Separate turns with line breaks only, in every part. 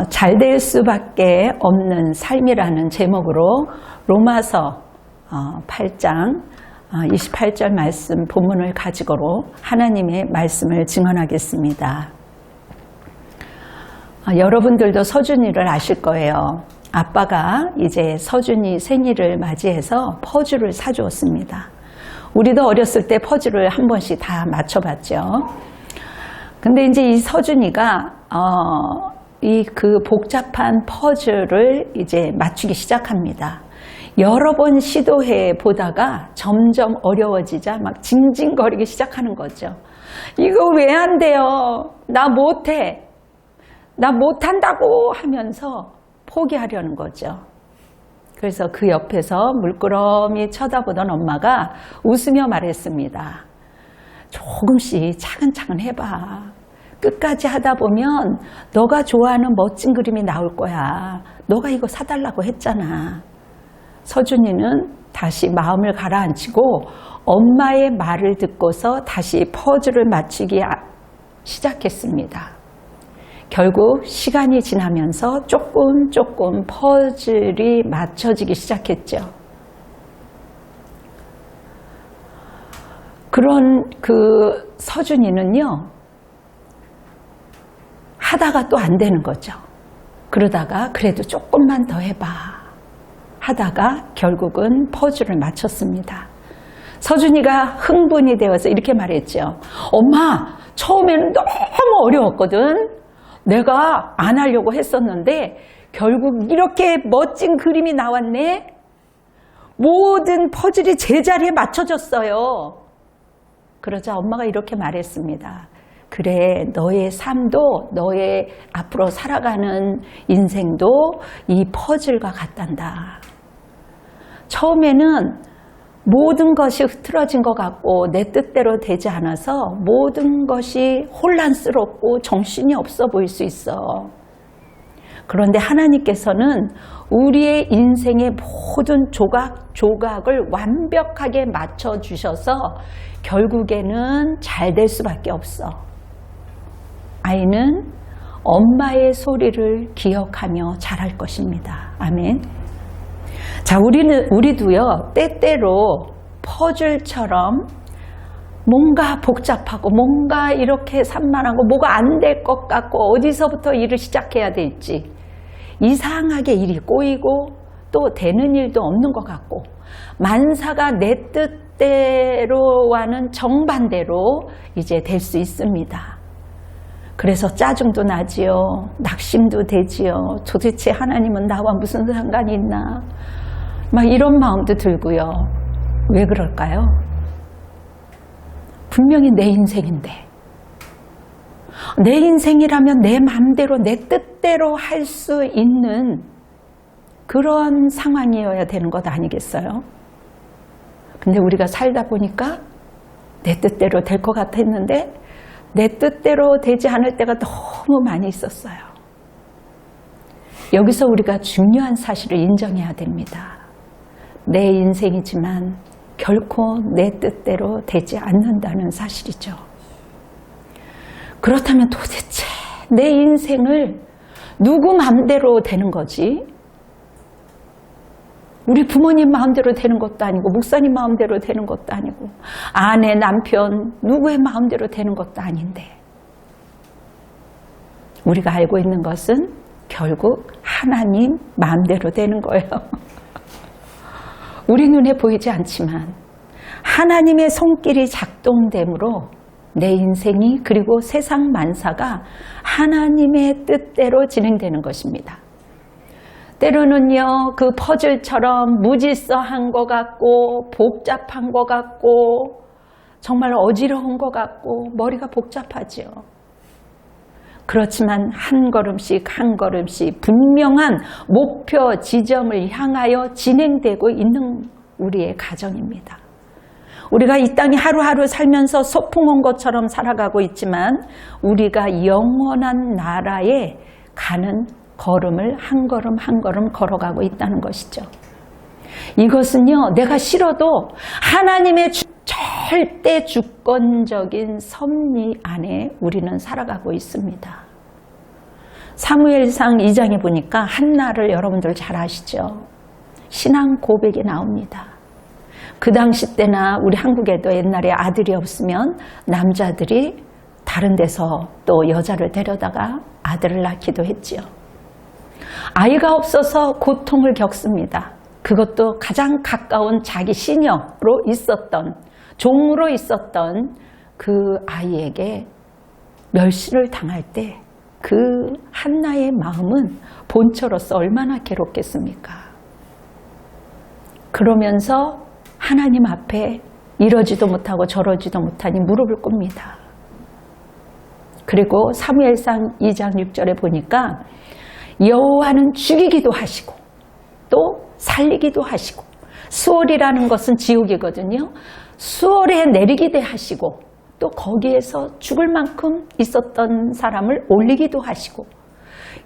잘 될 수밖에 없는 삶이라는 제목으로 로마서 8장 28절 말씀 본문을 가지고 하나님의 말씀을 증언하겠습니다. 여러분들도 서준이를 아실 거예요. 아빠가 이제 서준이 생일을 맞이해서 퍼즐을 사주었습니다. 우리도 어렸을 때 퍼즐을 한 번씩 다 맞춰봤죠. 근데 이제 이 서준이가 그 복잡한 퍼즐을 이제 맞추기 시작합니다. 여러 번 시도해 보다가 점점 어려워지자 막 징징거리기 시작하는 거죠. 이거 왜 안 돼요? 나 못해. 나 못한다고 하면서 포기하려는 거죠. 그래서 그 옆에서 물끄러미 쳐다보던 엄마가 웃으며 말했습니다. 조금씩 차근차근 해봐. 끝까지 하다 보면 너가 좋아하는 멋진 그림이 나올 거야. 너가 이거 사달라고 했잖아. 서준이는 다시 마음을 가라앉히고 엄마의 말을 듣고서 다시 퍼즐을 맞추기 시작했습니다. 결국 시간이 지나면서 조금 퍼즐이 맞춰지기 시작했죠. 그런 그 서준이는요, 하다가 또 안 되는 거죠. 그러다가 그래도 조금만 더 해봐 하다가 결국은 퍼즐을 맞췄습니다. 서준이가 흥분이 되어서 이렇게 말했죠. 엄마, 처음에는 너무 어려웠거든. 내가 안 하려고 했었는데 결국 이렇게 멋진 그림이 나왔네. 모든 퍼즐이 제자리에 맞춰졌어요. 그러자 엄마가 이렇게 말했습니다. 그래, 너의 삶도 너의 앞으로 살아가는 인생도 이 퍼즐과 같단다. 처음에는 모든 것이 흐트러진 것 같고 내 뜻대로 되지 않아서 모든 것이 혼란스럽고 정신이 없어 보일 수 있어. 그런데 하나님께서는 우리의 인생의 모든 조각을 완벽하게 맞춰주셔서 결국에는 잘 될 수밖에 없어. 아이는 엄마의 소리를 기억하며 자랄 것입니다. 아멘. 자, 우리도요, 때때로 퍼즐처럼 뭔가 복잡하고 뭔가 이렇게 산만하고 뭐가 안 될 것 같고 어디서부터 일을 시작해야 될지 이상하게 일이 꼬이고 또 되는 일도 없는 것 같고 만사가 내 뜻대로와는 정반대로 이제 될 수 있습니다. 그래서 짜증도 나지요. 낙심도 되지요. 도대체 하나님은 나와 무슨 상관이 있나. 막 이런 마음도 들고요. 왜 그럴까요? 분명히 내 인생인데. 내 인생이라면 내 마음대로 내 뜻대로 할 수 있는 그런 상황이어야 되는 것 아니겠어요? 근데 우리가 살다 보니까 내 뜻대로 될 것 같았는데 내 뜻대로 되지 않을 때가 너무 많이 있었어요. 여기서 우리가 중요한 사실을 인정해야 됩니다. 내 인생이지만 결코 내 뜻대로 되지 않는다는 사실이죠. 그렇다면 도대체 내 인생을 누구 마음대로 되는 거지? 우리 부모님 마음대로 되는 것도 아니고 목사님 마음대로 되는 것도 아니고 아내, 남편, 누구의 마음대로 되는 것도 아닌데 우리가 알고 있는 것은 결국 하나님 마음대로 되는 거예요. 우리 눈에 보이지 않지만 하나님의 손길이 작동됨으로 내 인생이 그리고 세상 만사가 하나님의 뜻대로 진행되는 것입니다. 때로는요, 그 퍼즐처럼 무질서한 것 같고 복잡한 것 같고 정말 어지러운 것 같고 머리가 복잡하죠. 그렇지만 한 걸음씩 한 걸음씩 분명한 목표 지점을 향하여 진행되고 있는 우리의 가정입니다. 우리가 이 땅에 하루하루 살면서 소풍 온 것처럼 살아가고 있지만 우리가 영원한 나라에 가는 걸음을 한 걸음 한 걸음 걸어가고 있다는 것이죠. 이것은요, 내가 싫어도 하나님의 절대 주권적인 섭리 안에 우리는 살아가고 있습니다. 사무엘상 2장에 보니까 한나를 여러분들 잘 아시죠? 신앙 고백이 나옵니다. 그 당시 때나 우리 한국에도 옛날에 아들이 없으면 남자들이 다른 데서 또 여자를 데려다가 아들을 낳기도 했지요. 아이가 없어서 고통을 겪습니다. 그것도 가장 가까운 자기 시녀로 있었던, 종으로 있었던 그 아이에게 멸시를 당할 때 그 한나의 마음은 본처로서 얼마나 괴롭겠습니까? 그러면서 하나님 앞에 이러지도 못하고 저러지도 못하니 무릎을 꿇습니다. 그리고 사무엘상 2장 6절에 보니까 여호와는 죽이기도 하시고 또 살리기도 하시고, 수월이라는 것은 지옥이거든요. 수월에 내리기도 하시고, 또 거기에서 죽을 만큼 있었던 사람을 올리기도 하시고,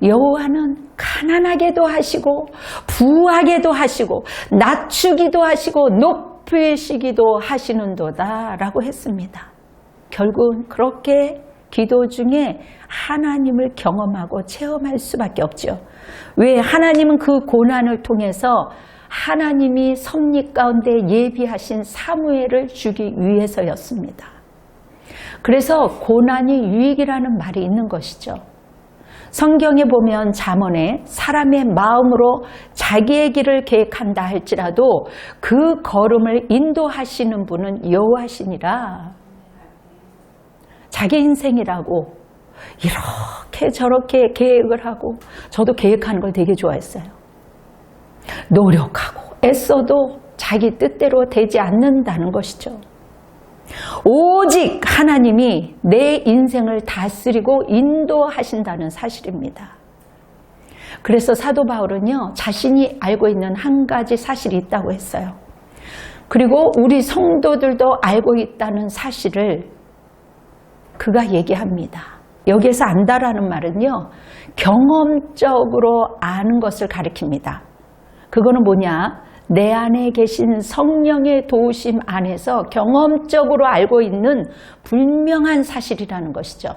여호와는 가난하게도 하시고 부하게도 하시고 낮추기도 하시고 높이시기도 하시는도다 라고 했습니다. 결국은 그렇게 기도 중에 하나님을 경험하고 체험할 수밖에 없죠. 왜? 하나님은 그 고난을 통해서 하나님이 섭리 가운데 예비하신 사무엘을 주기 위해서였습니다. 그래서 고난이 유익이라는 말이 있는 것이죠. 성경에 보면 잠언에 사람의 마음으로 자기의 길을 계획한다 할지라도 그 걸음을 인도하시는 분은 여호와시니라. 자기 인생이라고 이렇게 저렇게 계획을 하고, 저도 계획하는 걸 되게 좋아했어요. 노력하고 애써도 자기 뜻대로 되지 않는다는 것이죠. 오직 하나님이 내 인생을 다스리고 인도하신다는 사실입니다. 그래서 사도 바울은요, 자신이 알고 있는 한 가지 사실이 있다고 했어요. 그리고 우리 성도들도 알고 있다는 사실을 그가 얘기합니다. 여기에서 안다라는 말은요, 경험적으로 아는 것을 가리킵니다. 그거는 뭐냐? 내 안에 계신 성령의 도우심 안에서 경험적으로 알고 있는 불명한 사실이라는 것이죠.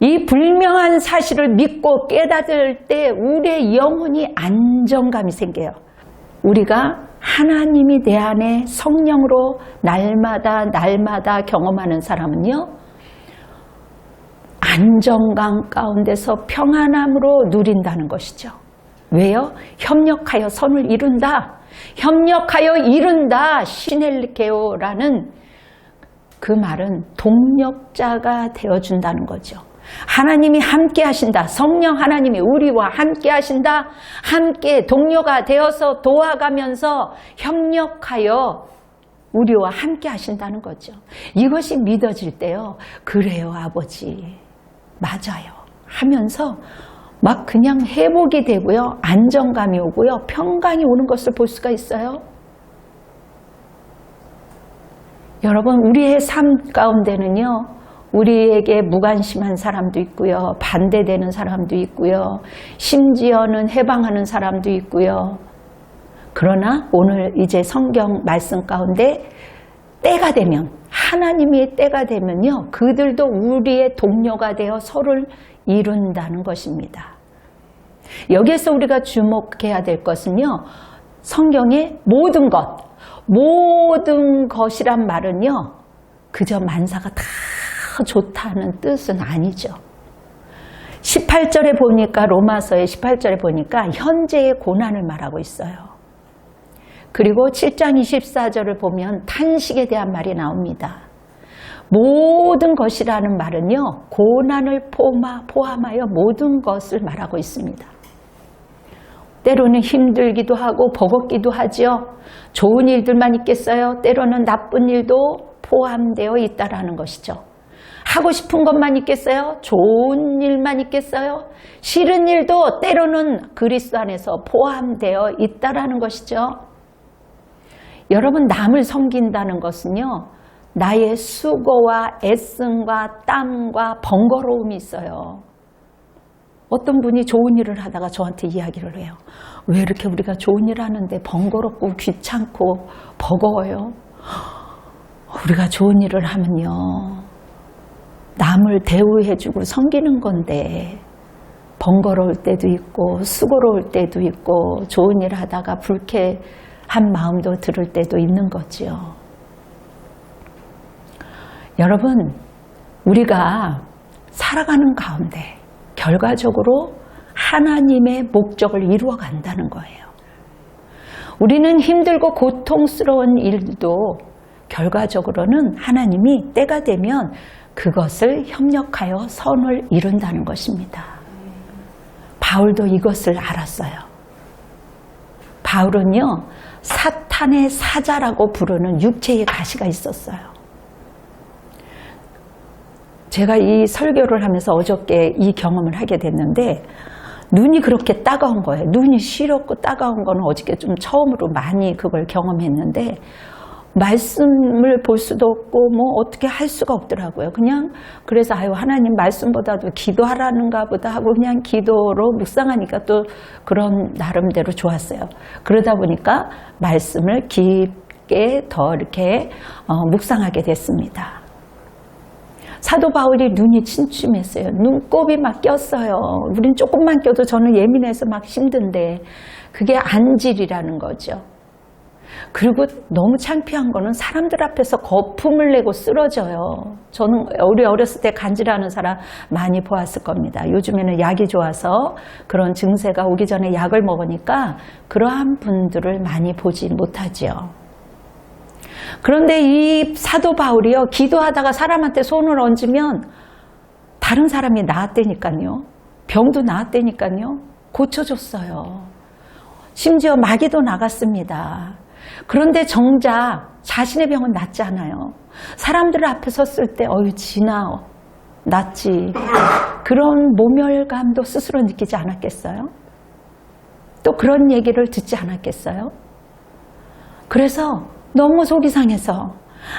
이 불명한 사실을 믿고 깨닫을 때 우리의 영혼이 안정감이 생겨요. 우리가 하나님이 내 안에 성령으로 날마다 경험하는 사람은요, 안정감 가운데서 평안함으로 누린다는 것이죠. 왜요? 협력하여 선을 이룬다. 협력하여 이룬다. 시넬리케오라는 그 말은 동력자가 되어준다는 거죠. 하나님이 함께 하신다. 성령 하나님이 우리와 함께 하신다. 함께 동료가 되어서 도와가면서 협력하여 우리와 함께 하신다는 거죠. 이것이 믿어질 때요, 그래요 아버지, 맞아요 하면서 막 그냥 회복이 되고요, 안정감이 오고요, 평강이 오는 것을 볼 수가 있어요. 여러분, 우리의 삶 가운데는요, 우리에게 무관심한 사람도 있고요, 반대되는 사람도 있고요, 심지어는 해방하는 사람도 있고요. 그러나 오늘 이제 성경 말씀 가운데 때가 되면, 하나님의 때가 되면요, 그들도 우리의 동료가 되어 서로를 이룬다는 것입니다. 여기에서 우리가 주목해야 될 것은요, 성경의 모든 것, 모든 것이란 말은요, 그저 만사가 다 좋다는 뜻은 아니죠. 18절에 보니까, 로마서의 18절에 보니까 현재의 고난을 말하고 있어요. 그리고 7장 24절을 보면 탄식에 대한 말이 나옵니다. 모든 것이라는 말은요, 고난을 포함하여 모든 것을 말하고 있습니다. 때로는 힘들기도 하고 버겁기도 하죠. 좋은 일들만 있겠어요? 때로는 나쁜 일도 포함되어 있다라는 것이죠. 하고 싶은 것만 있겠어요? 좋은 일만 있겠어요? 싫은 일도 때로는 그리스도 안에서 포함되어 있다라는 것이죠. 여러분, 남을 섬긴다는 것은요, 나의 수고와 애씀과 땀과 번거로움이 있어요. 어떤 분이 좋은 일을 하다가 저한테 이야기를 해요. 왜 이렇게 우리가 좋은 일 하는데 번거롭고 귀찮고 버거워요? 우리가 좋은 일을 하면요, 남을 대우해주고 섬기는 건데 번거로울 때도 있고 수고로울 때도 있고 좋은 일 하다가 불쾌한 마음도 들을 때도 있는 거지요. 여러분, 우리가 살아가는 가운데 결과적으로 하나님의 목적을 이루어 간다는 거예요. 우리는 힘들고 고통스러운 일도 결과적으로는 하나님이 때가 되면 그것을 협력하여 선을 이룬다는 것입니다. 바울도 이것을 알았어요. 바울은요, 사탄의 사자라고 부르는 육체의 가시가 있었어요. 제가 이 설교를 하면서 어저께 이 경험을 하게 됐는데 눈이 그렇게 따가운 거예요. 눈이 시렵고 따가운 거는 어저께 좀 처음으로 많이 그걸 경험했는데 말씀을 볼 수도 없고 뭐 어떻게 할 수가 없더라고요. 그냥 그래서 아유 하나님 말씀보다도 기도하라는가 보다 하고 그냥 기도로 묵상하니까 또 그런 나름대로 좋았어요. 그러다 보니까 말씀을 깊게 더 이렇게 묵상하게 됐습니다. 사도 바울이 눈이 침침했어요. 눈곱이 막 꼈어요. 우린 조금만 껴도 저는 예민해서 막 힘든데 그게 안질이라는 거죠. 그리고 너무 창피한 거는 사람들 앞에서 거품을 내고 쓰러져요. 저는 우리 어렸을 때 간질하는 사람 많이 보았을 겁니다. 요즘에는 약이 좋아서 그런 증세가 오기 전에 약을 먹으니까 그러한 분들을 많이 보지 못하지요. 그런데 이 사도 바울이요, 기도하다가 사람한테 손을 얹으면 다른 사람이 나았다니까요. 병도 나았다니까요. 고쳐줬어요. 심지어 마귀도 나갔습니다. 그런데 정작 자신의 병은 낫지 않아요. 사람들 앞에 섰을 때 지나 낫지. 그런 모멸감도 스스로 느끼지 않았겠어요? 또 그런 얘기를 듣지 않았겠어요? 그래서 너무 속이 상해서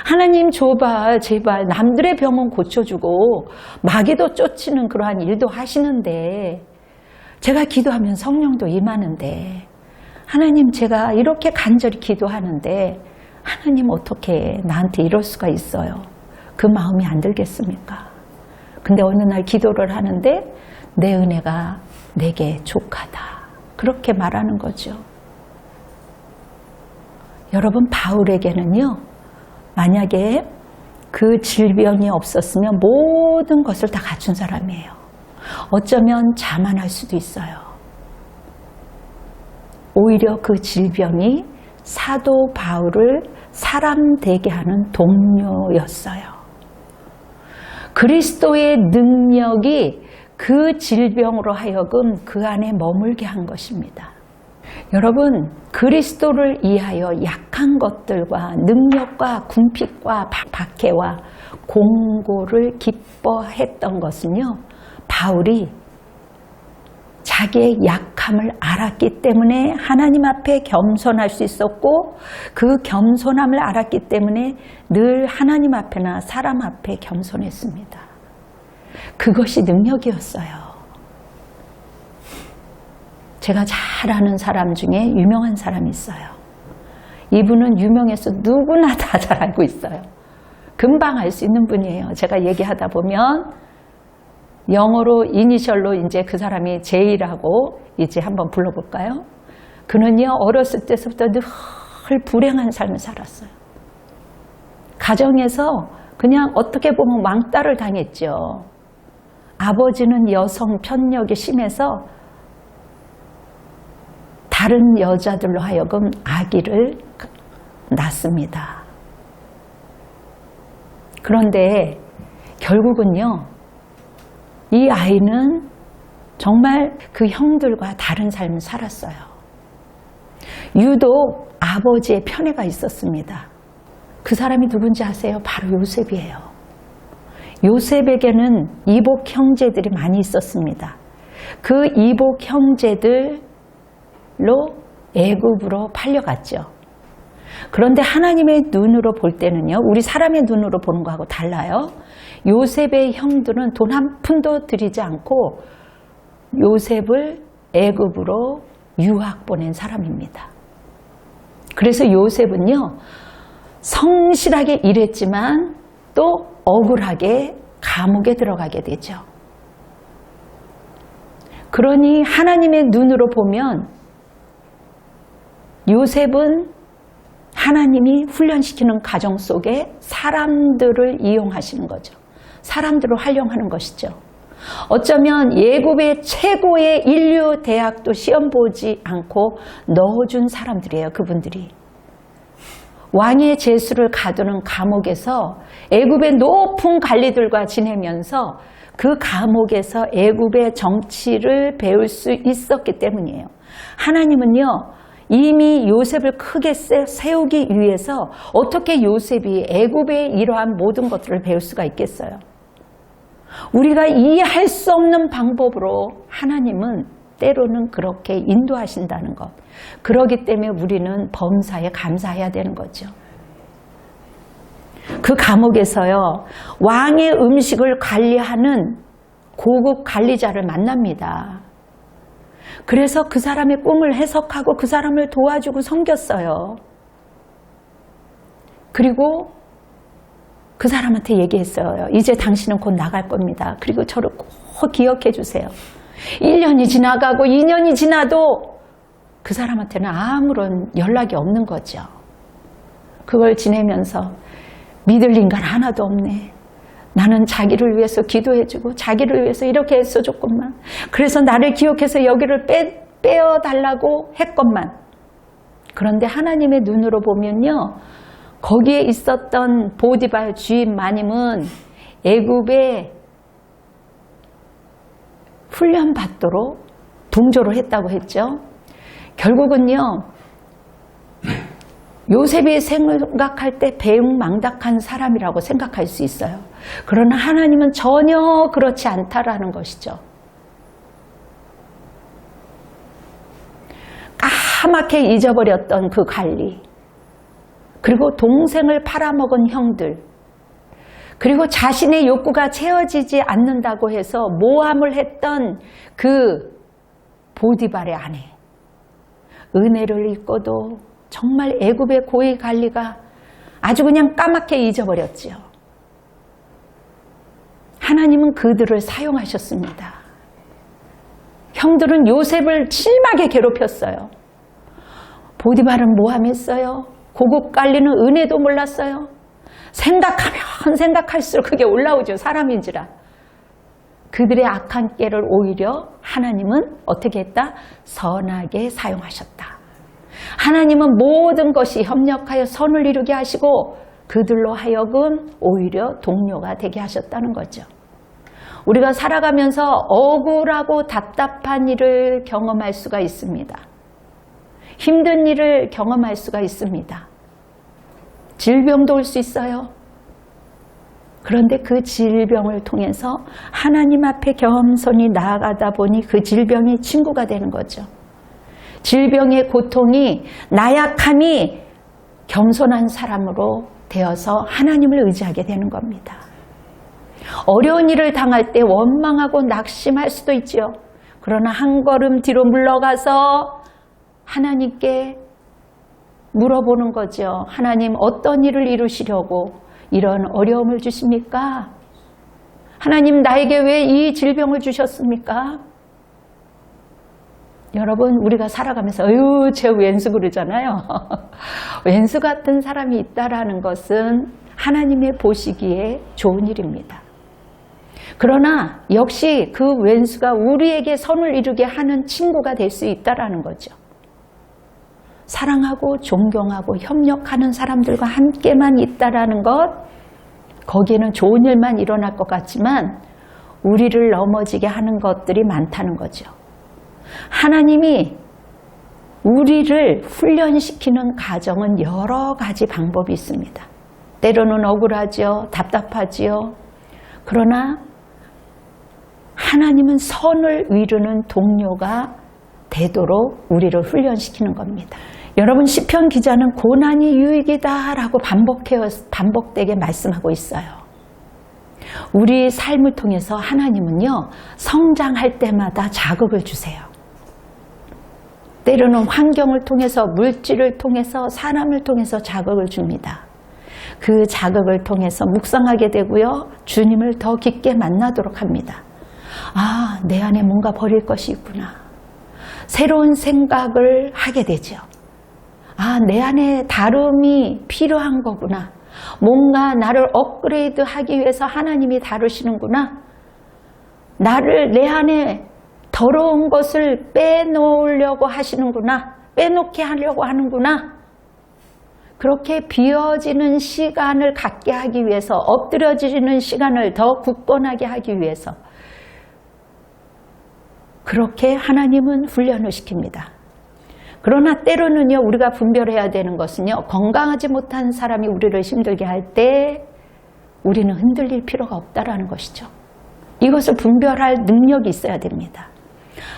하나님 줘봐 제발 남들의 병은 고쳐주고 마귀도 쫓치는 그러한 일도 하시는데 제가 기도하면 성령도 임하는데 하나님 제가 이렇게 간절히 기도하는데 하나님 어떻게 나한테 이럴 수가 있어요? 그 마음이 안 들겠습니까? 근데 어느 날 기도를 하는데 내 은혜가 내게 족하다. 그렇게 말하는 거죠. 여러분 바울에게는요. 만약에 그 질병이 없었으면 모든 것을 다 갖춘 사람이에요. 어쩌면 자만할 수도 있어요. 오히려 그 질병이 사도 바울을 사람 되게 하는 동료였어요. 그리스도의 능력이 그 질병으로 하여금 그 안에 머물게 한 것입니다. 여러분 그리스도를 이하여 약한 것들과 능력과 궁핍과 박해와 공고를 기뻐했던 것은요. 바울이 자기의 약함을 알았기 때문에 하나님 앞에 겸손할 수 있었고 그 겸손함을 알았기 때문에 늘 하나님 앞에나 사람 앞에 겸손했습니다. 그것이 능력이었어요. 제가 잘 아는 사람 중에 유명한 사람이 있어요. 이분은 유명해서 누구나 다 잘 알고 있어요. 금방 알 수 있는 분이에요. 제가 얘기하다 보면 영어로 이니셜로 이제 그 사람이 J라고 이제 한번 불러볼까요? 그는요 어렸을 때부터 늘 불행한 삶을 살았어요. 가정에서 그냥 어떻게 보면 왕따를 당했죠. 아버지는 여성 편력이 심해서 다른 여자들로 하여금 아기를 낳습니다. 그런데 결국은요. 이 아이는 정말 그 형들과 다른 삶을 살았어요. 유독 아버지의 편애가 있었습니다. 그 사람이 누군지 아세요? 바로 요셉이에요. 요셉에게는 이복 형제들이 많이 있었습니다. 그 이복 형제들로 애굽으로 팔려갔죠. 그런데 하나님의 눈으로 볼 때는요. 우리 사람의 눈으로 보는 거하고 달라요. 요셉의 형들은 돈 한 푼도 들이지 않고 요셉을 애굽으로 유학 보낸 사람입니다. 그래서 요셉은요. 성실하게 일했지만 또 억울하게 감옥에 들어가게 되죠. 그러니 하나님의 눈으로 보면 요셉은 하나님이 훈련시키는 가정 속에 사람들을 이용하시는 거죠. 사람들을 활용하는 것이죠. 어쩌면 예굽의 최고의 인류 대학도 시험 보지 않고 넣어준 사람들이에요. 그분들이. 왕의 제수를 가두는 감옥에서 애굽의 높은 관리들과 지내면서 그 감옥에서 애굽의 정치를 배울 수 있었기 때문이에요. 하나님은요, 이미 요셉을 크게 세우기 위해서 어떻게 요셉이 애굽의 이러한 모든 것들을 배울 수가 있겠어요? 우리가 이해할 수 없는 방법으로 하나님은 때로는 그렇게 인도하신다는 것. 그러기 때문에 우리는 범사에 감사해야 되는 거죠. 그 감옥에서요, 왕의 음식을 관리하는 고급 관리자를 만납니다. 그래서 그 사람의 꿈을 해석하고 그 사람을 도와주고 섬겼어요. 그리고 그 사람한테 얘기했어요. 이제 당신은 곧 나갈 겁니다. 그리고 저를 꼭 기억해 주세요. 1년이 지나가고 2년이 지나도 그 사람한테는 아무런 연락이 없는 거죠. 그걸 지내면서 믿을 인간 하나도 없네. 나는 자기를 위해서 기도해주고 자기를 위해서 이렇게 했어줬건만, 그래서 나를 기억해서 여기를 빼어달라고 했건만. 그런데 하나님의 눈으로 보면요, 거기에 있었던 보디발 주인 마님은 애굽에 훈련받도록 동조를 했다고 했죠. 결국은요, 요셉이 생각할 때 배웅망덕한 사람이라고 생각할 수 있어요. 그러나 하나님은 전혀 그렇지 않다라는 것이죠. 까맣게 잊어버렸던 그 관리, 그리고 동생을 팔아먹은 형들, 그리고 자신의 욕구가 채워지지 않는다고 해서 모함을 했던 그 보디발의 아내, 은혜를 잊고도 정말 애굽의 고위 관리가 아주 그냥 까맣게 잊어버렸지요. 하나님은 그들을 사용하셨습니다. 형들은 요셉을 심하게 괴롭혔어요. 보디발은 모함했어요. 고급 관리는 은혜도 몰랐어요. 생각하면 생각할수록 그게 올라오죠. 사람인지라. 그들의 악한 깨를 오히려 하나님은 어떻게 했다? 선하게 사용하셨다. 하나님은 모든 것이 협력하여 선을 이루게 하시고 그들로 하여금 오히려 동료가 되게 하셨다는 거죠. 우리가 살아가면서 억울하고 답답한 일을 경험할 수가 있습니다. 힘든 일을 경험할 수가 있습니다. 질병도 올 수 있어요. 그런데 그 질병을 통해서 하나님 앞에 겸손히 나아가다 보니 그 질병이 친구가 되는 거죠. 질병의 고통이 나약함이 겸손한 사람으로 되어서 하나님을 의지하게 되는 겁니다. 어려운 일을 당할 때 원망하고 낙심할 수도 있죠. 그러나 한 걸음 뒤로 물러가서 하나님께 물어보는 거죠. 하나님, 어떤 일을 이루시려고 이런 어려움을 주십니까? 하나님, 나에게 왜 이 질병을 주셨습니까? 여러분, 우리가 살아가면서 어휴, 쟤 왼수 그러잖아요. 왼수 같은 사람이 있다라는 것은 하나님의 보시기에 좋은 일입니다. 그러나 역시 그 왼수가 우리에게 선을 이루게 하는 친구가 될 수 있다라는 거죠. 사랑하고 존경하고 협력하는 사람들과 함께만 있다라는 것, 거기에는 좋은 일만 일어날 것 같지만 우리를 넘어지게 하는 것들이 많다는 거죠. 하나님이 우리를 훈련시키는 과정은 여러 가지 방법이 있습니다. 때로는 억울하죠. 답답하지요. 그러나 하나님은 선을 이루는 동료가 되도록 우리를 훈련시키는 겁니다. 여러분, 시편 기자는 고난이 유익이다라고 반복되게 말씀하고 있어요. 우리 삶을 통해서 하나님은요, 성장할 때마다 자극을 주세요. 때로는 환경을 통해서, 물질을 통해서, 사람을 통해서 자극을 줍니다. 그 자극을 통해서 묵상하게 되고요, 주님을 더 깊게 만나도록 합니다. 아, 내 안에 뭔가 버릴 것이 있구나. 새로운 생각을 하게 되죠. 아, 내 안에 다름이 필요한 거구나. 뭔가 나를 업그레이드 하기 위해서 하나님이 다루시는구나. 나를 내 안에 더러운 것을 빼놓으려고 하시는구나. 빼놓게 하려고 하는구나. 그렇게 비워지는 시간을 갖게 하기 위해서, 엎드려지는 시간을 더 굳건하게 하기 위해서 그렇게 하나님은 훈련을 시킵니다. 그러나 때로는요, 우리가 분별해야 되는 것은요, 건강하지 못한 사람이 우리를 힘들게 할 때 우리는 흔들릴 필요가 없다라는 것이죠. 이것을 분별할 능력이 있어야 됩니다.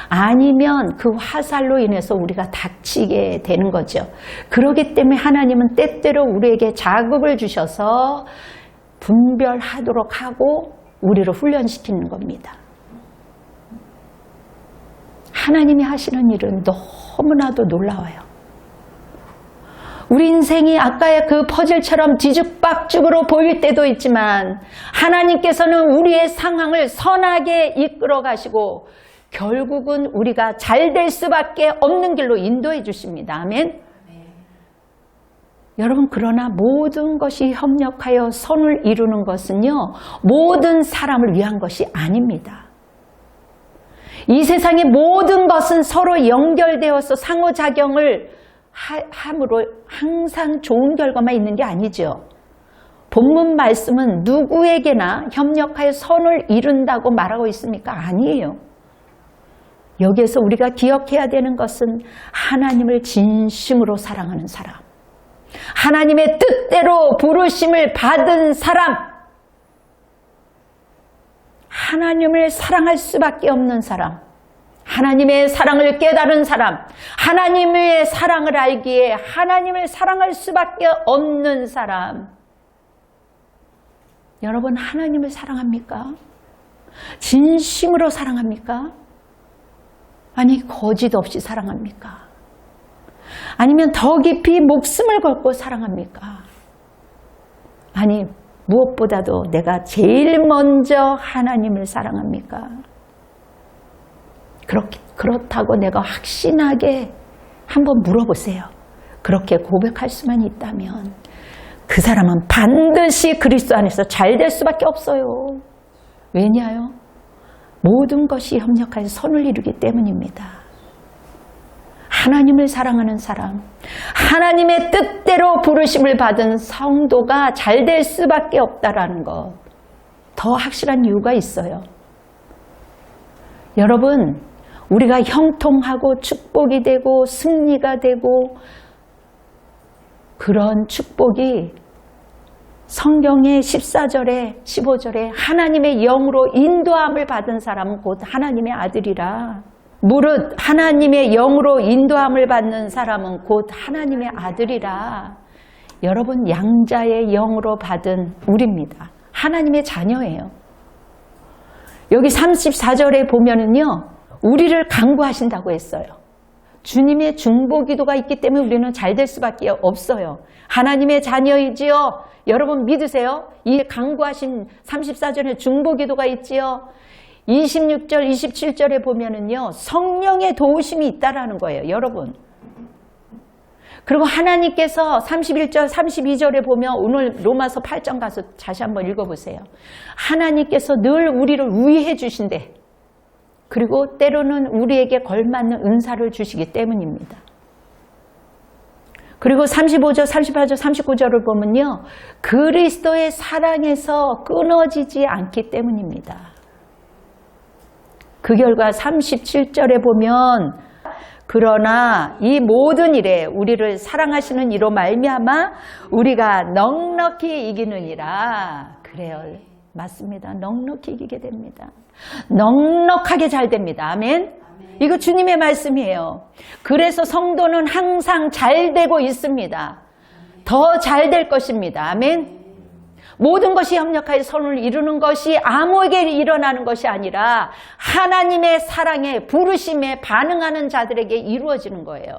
아니면 그 화살로 인해서 우리가 다치게 되는 거죠. 그렇기 때문에 하나님은 때때로 우리에게 자극을 주셔서 분별하도록 하고 우리를 훈련시키는 겁니다. 하나님이 하시는 일은 너무나도 놀라워요. 우리 인생이 아까의 그 퍼즐처럼 뒤죽박죽으로 보일 때도 있지만 하나님께서는 우리의 상황을 선하게 이끌어 가시고 결국은 우리가 잘 될 수밖에 없는 길로 인도해 주십니다. 아멘. 여러분, 그러나 모든 것이 협력하여 선을 이루는 것은요, 모든 사람을 위한 것이 아닙니다. 이 세상의 모든 것은 서로 연결되어서 상호작용을 함으로 항상 좋은 결과만 있는 게 아니죠. 본문 말씀은 누구에게나 협력하여 선을 이룬다고 말하고 있습니까? 아니에요. 여기에서 우리가 기억해야 되는 것은 하나님을 진심으로 사랑하는 사람, 하나님의 뜻대로 부르심을 받은 사람, 하나님을 사랑할 수밖에 없는 사람, 하나님의 사랑을 깨달은 사람, 하나님의 사랑을 알기에 하나님을 사랑할 수밖에 없는 사람. 여러분, 하나님을 사랑합니까? 진심으로 사랑합니까? 아니, 거짓 없이 사랑합니까? 아니면 더 깊이 목숨을 걸고 사랑합니까? 아니, 무엇보다도 내가 제일 먼저 하나님을 사랑합니까? 그렇다고 내가 확신하게 한번 물어보세요. 그렇게 고백할 수만 있다면 그 사람은 반드시 그리스도 안에서 잘 될 수밖에 없어요. 왜냐요? 모든 것이 협력하여 선을 이루기 때문입니다. 하나님을 사랑하는 사람, 하나님의 뜻대로 부르심을 받은 성도가 잘 될 수밖에 없다라는 것, 더 확실한 이유가 있어요. 여러분, 우리가 형통하고 축복이 되고 승리가 되고 그런 축복이 성경의 14절에 15절에 하나님의 영으로 인도함을 받은 사람은 곧 하나님의 아들이라. 무릇 하나님의 영으로 인도함을 받는 사람은 곧 하나님의 아들이라. 여러분, 양자의 영으로 받은 우리입니다. 하나님의 자녀예요. 여기 34절에 보면은요, 우리를 강구하신다고 했어요. 주님의 중보기도가 있기 때문에 우리는 잘 될 수밖에 없어요. 하나님의 자녀이지요. 여러분 믿으세요? 이 강구하신 34절에 중보기도가 있지요. 26절, 27절에 보면은요, 성령의 도우심이 있다라는 거예요, 여러분. 그리고 하나님께서 31절, 32절에 보면 오늘 로마서 8장 가서 다시 한번 읽어보세요. 하나님께서 늘 우리를 위해 주신대. 그리고 때로는 우리에게 걸맞는 은사를 주시기 때문입니다. 그리고 35절, 38절, 39절을 보면요, 그리스도의 사랑에서 끊어지지 않기 때문입니다. 그 결과 37절에 보면 그러나 이 모든 일에 우리를 사랑하시는 이로 말미암아 우리가 넉넉히 이기느니라. 그래요. 맞습니다. 넉넉히 이기게 됩니다. 넉넉하게 잘 됩니다. 아멘. 이거 주님의 말씀이에요. 그래서 성도는 항상 잘 되고 있습니다. 더 잘 될 것입니다. 아멘. 모든 것이 협력하여 선을 이루는 것이 아무에게 일어나는 것이 아니라 하나님의 사랑에 부르심에 반응하는 자들에게 이루어지는 거예요.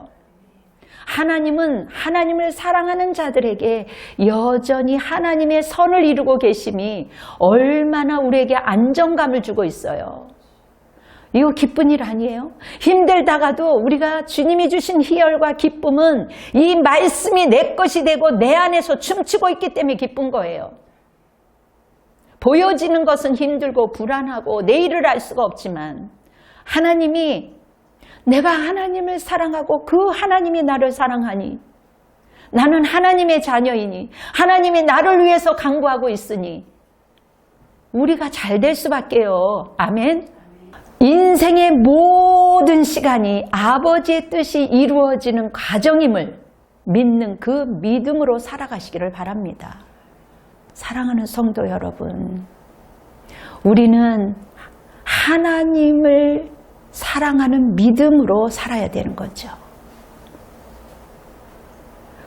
하나님은 하나님을 사랑하는 자들에게 여전히 하나님의 선을 이루고 계심이 얼마나 우리에게 안정감을 주고 있어요. 이거 기쁜 일 아니에요? 힘들다가도 우리가 주님이 주신 희열과 기쁨은 이 말씀이 내 것이 되고 내 안에서 춤추고 있기 때문에 기쁜 거예요. 보여지는 것은 힘들고 불안하고 내일을 알 수가 없지만 하나님이 내가 하나님을 사랑하고 그 하나님이 나를 사랑하니 나는 하나님의 자녀이니 하나님이 나를 위해서 간구하고 있으니 우리가 잘 될 수밖에요. 아멘. 인생의 모든 시간이 아버지의 뜻이 이루어지는 과정임을 믿는 그 믿음으로 살아가시기를 바랍니다. 사랑하는 성도 여러분, 우리는 하나님을 사랑하는 믿음으로 살아야 되는 거죠.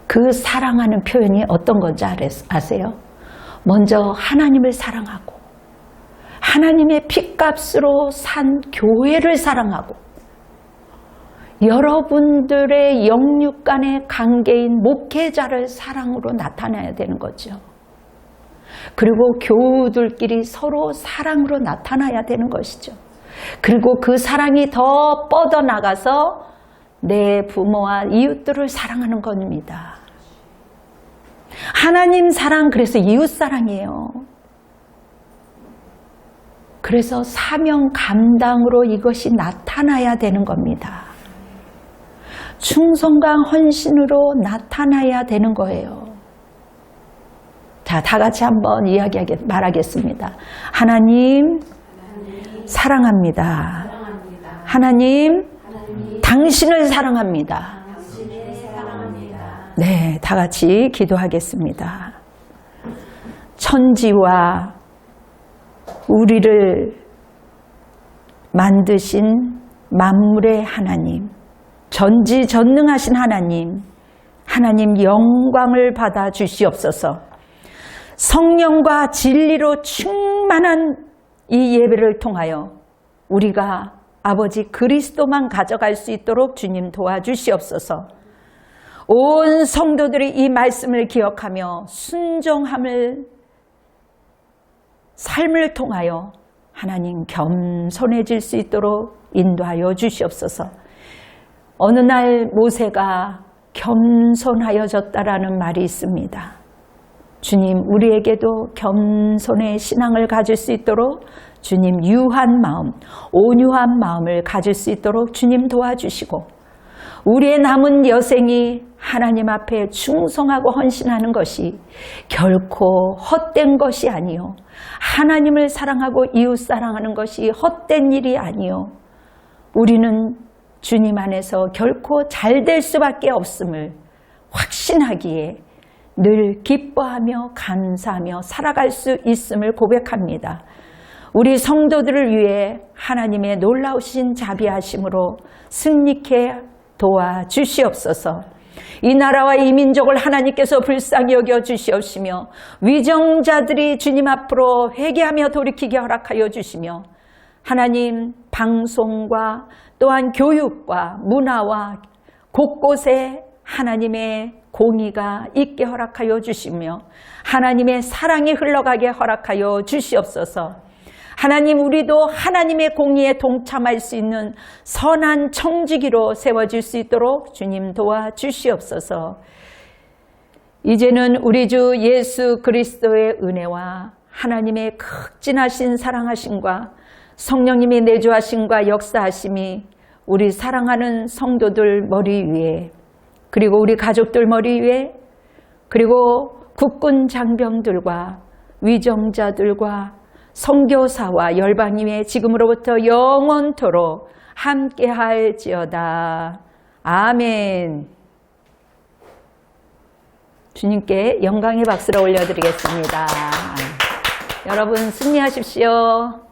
그 사랑하는 표현이 어떤 건지 아세요? 먼저 하나님을 사랑하고 하나님의 핏값으로 산 교회를 사랑하고 여러분들의 영육 간의 관계인 목회자를 사랑으로 나타내야 되는 거죠. 그리고 교우들끼리 서로 사랑으로 나타나야 되는 것이죠. 그리고 그 사랑이 더 뻗어나가서 내 부모와 이웃들을 사랑하는 겁니다. 하나님 사랑, 그래서 이웃 사랑이에요. 그래서 사명 감당으로 이것이 나타나야 되는 겁니다. 충성과 헌신으로 나타나야 되는 거예요. 자, 다 같이 한번 말하겠습니다. 하나님, 사랑합니다. 하나님, 당신을 사랑합니다. 네, 다 같이 기도하겠습니다. 천지와 우리를 만드신 만물의 하나님, 전지전능하신 하나님, 하나님 영광을 받아 주시옵소서. 성령과 진리로 충만한 이 예배를 통하여 우리가 아버지 그리스도만 가져갈 수 있도록 주님 도와주시옵소서. 온 성도들이 이 말씀을 기억하며 순종함을 삶을 통하여 하나님 겸손해질 수 있도록 인도하여 주시옵소서. 어느 날 모세가 겸손하여졌다라는 말이 있습니다. 주님, 우리에게도 겸손의 신앙을 가질 수 있도록 주님 유한 마음, 온유한 마음을 가질 수 있도록 주님 도와주시고, 우리의 남은 여생이 하나님 앞에 충성하고 헌신하는 것이 결코 헛된 것이 아니요, 하나님을 사랑하고 이웃 사랑하는 것이 헛된 일이 아니요, 우리는 주님 안에서 결코 잘 될 수밖에 없음을 확신하기에 늘 기뻐하며 감사하며 살아갈 수 있음을 고백합니다. 우리 성도들을 위해 하나님의 놀라우신 자비하심으로 승리케 도와주시옵소서. 이 나라와 이 민족을 하나님께서 불쌍히 여겨 주시옵시며 위정자들이 주님 앞으로 회개하며 돌이키게 허락하여 주시며 하나님 방송과 또한 교육과 문화와 곳곳에 하나님의 공의가 있게 허락하여 주시며 하나님의 사랑이 흘러가게 허락하여 주시옵소서. 하나님, 우리도 하나님의 공의에 동참할 수 있는 선한 청지기로 세워질 수 있도록 주님 도와주시옵소서. 이제는 우리 주 예수 그리스도의 은혜와 하나님의 극진하신 사랑하심과 성령님이 내주하심과 역사하심이 우리 사랑하는 성도들 머리 위에, 그리고 우리 가족들 머리 위에, 그리고 국군 장병들과 위정자들과 선교사와 열방님의 지금으로부터 영원토록 함께할지어다. 아멘. 주님께 영광의 박수를 올려드리겠습니다. 여러분 승리하십시오.